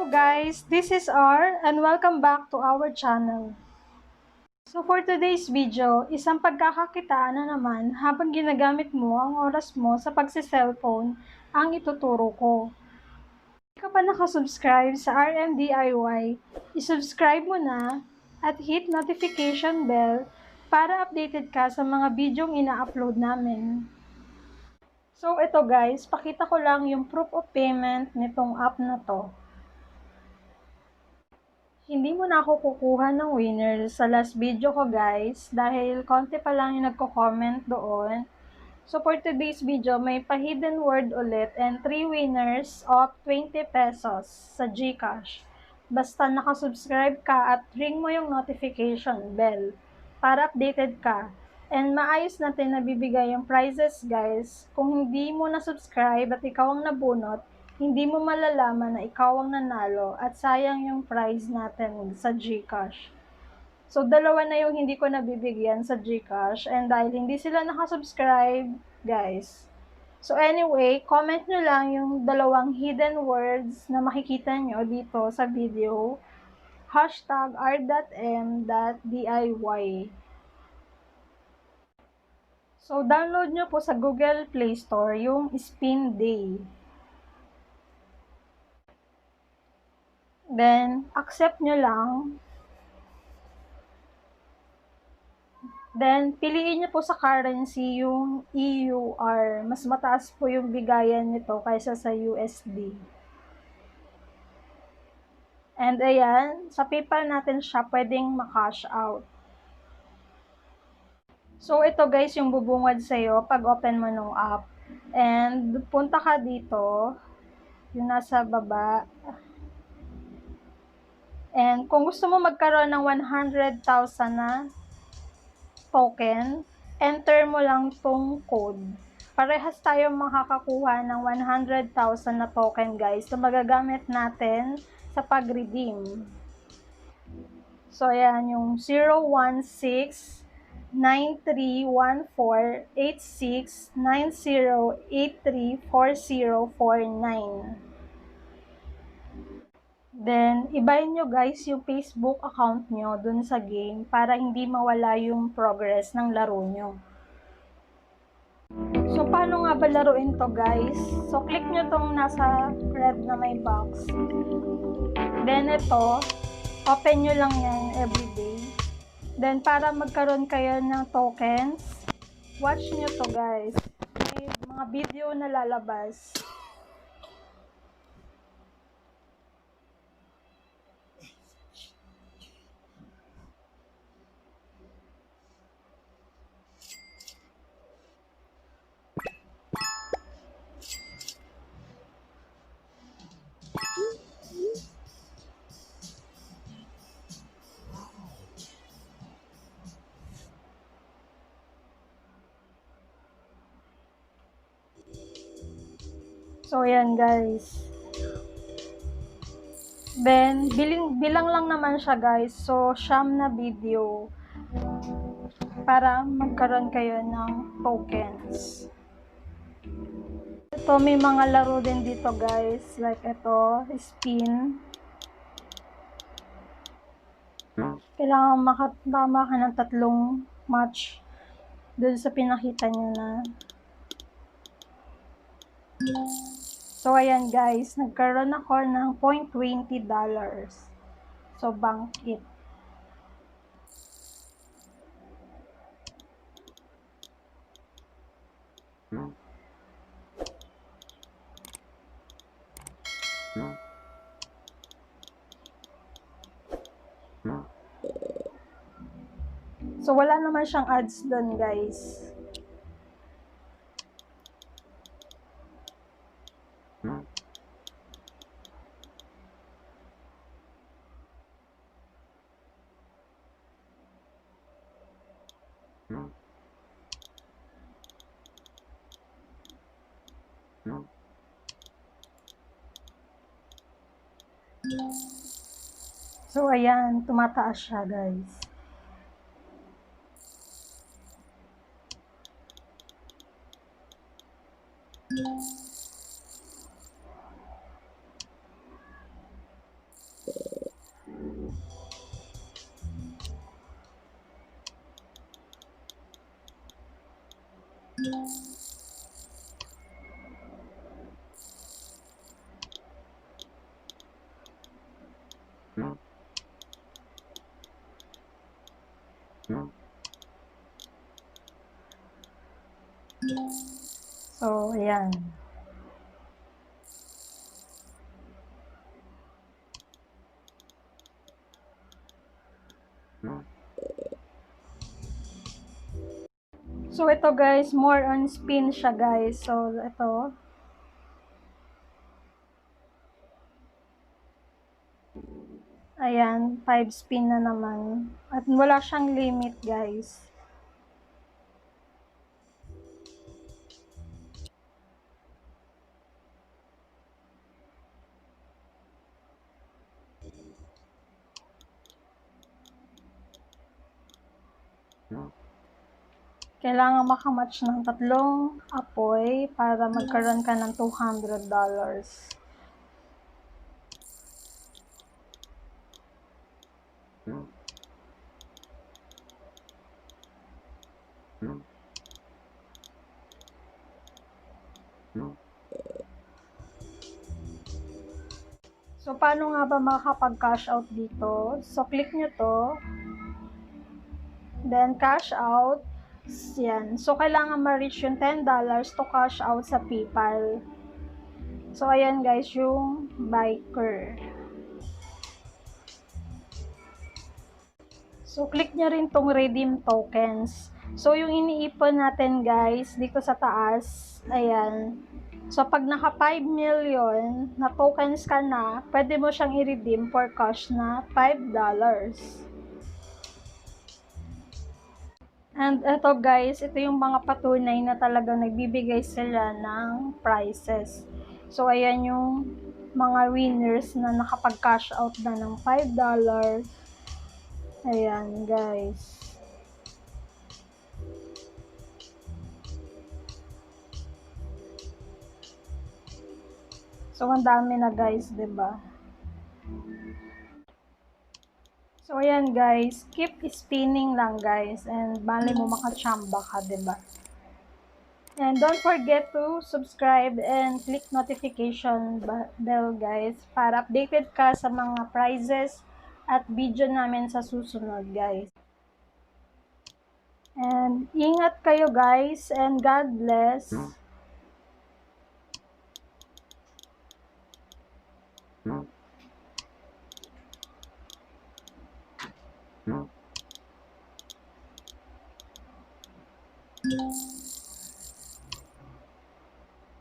Hello guys, this is R and welcome back to our channel. So for today's video, isang pagkakakitaan na naman habang ginagamit mo ang oras mo sa pagsi-cellphone ang ituturo ko. Kung ka pa nakasubscribe sa RMDIY, isubscribe mo na at hit notification bell para updated ka sa mga bidyong ina-upload namin. So ito guys, pakita ko lang yung proof of payment nitong app na to. Hindi mo na ako kukuha ng winner sa last video ko guys dahil konti pa lang yung nagko-comment doon. So for today's video, may pa-hidden word ulit and 3 winners of 20 pesos sa GCash. Basta nakasubscribe ka at ring mo yung notification bell para updated ka. And maayos natin nabibigay yung prizes guys. Kung hindi mo na-subscribe at ikaw ang nabunot, hindi mo malalaman na ikaw ang nanalo at sayang yung prize natin sa GCash. So, dalawa na yung hindi ko nabibigyan sa GCash and dahil hindi sila nakasubscribe, guys. So, anyway, comment nyo lang yung dalawang hidden words na makikita nyo dito sa video. Hashtag r.m.diy. So, download nyo po sa Google Play Store yung Spin Day. Then, accept nyo lang. Then, piliin nyo po sa currency yung EUR. Mas mataas po yung bigayan nito kaysa sa USD. And ayan, sa PayPal natin siya pwedeng ma-cash out. So, ito guys yung bubungad sa'yo pag open mo ng app. And, punta ka dito, yung nasa baba. And, kung gusto mo magkaroon ng 100,000 na token, enter mo lang tong code. Parehas tayo makakakuha ng 100,000 na token guys na magagamit natin sa pag-redeem. So, ayan yung 016-9314-86-9083-4049. Then, ibahin nyo guys yung Facebook account nyo dun sa game para hindi mawala yung progress ng laro nyo. So, paano nga ba laruin to guys? So, click nyo tong nasa red na may box. Then, ito, open nyo lang yan everyday. Then, para magkaroon kayo ng tokens, watch nyo to guys. May mga video na lalabas. So, yan guys. Then, bilang lang naman siya guys. So, siyam na video para magkaroon kayo ng tokens. Ito, may mga laro din dito guys. Like ito, spin. Kailangan makatama ka ng 3 match dun sa pinakita nyo na. So, ayan guys, nagkaroon ako ng $0.20. So, bank it. So, wala naman siyang ads doon guys. So, ayan, tumataas siya guys. So, ayan. So, ito guys, more on spin siya guys. So, ito. Ayan, 5 spin na naman. At wala siyang limit guys. Kailangan makamatch ng tatlong apoy para magkaroon ka ng $200. So, paano nga ba makakapag-cash out dito? So, click nyo to. Then, cash out. Yan. So, kailangan ma-reach yung $10 to cash out sa PayPal. So, ayan guys, yung biker. So, click nyo rin tong redeem tokens. So, yung iniipon natin guys, dito sa taas, ayan. So, pag naka 5 million na tokens ka na, pwede mo siyang i-redeem for cash na $5. And eto guys, ito yung mga patunay na talagang nagbibigay sila ng prizes. So, ayan yung mga winners na nakapag-cash out na ng $5. Ayan guys. So, ang dami na guys, 'di ba? So, ayan guys, keep spinning lang guys, and bali mo makachamba ka, 'di ba? And don't forget to subscribe and click notification bell guys para updated ka sa mga prizes at video namin sa susunod guys. And ingat kayo guys, and God bless.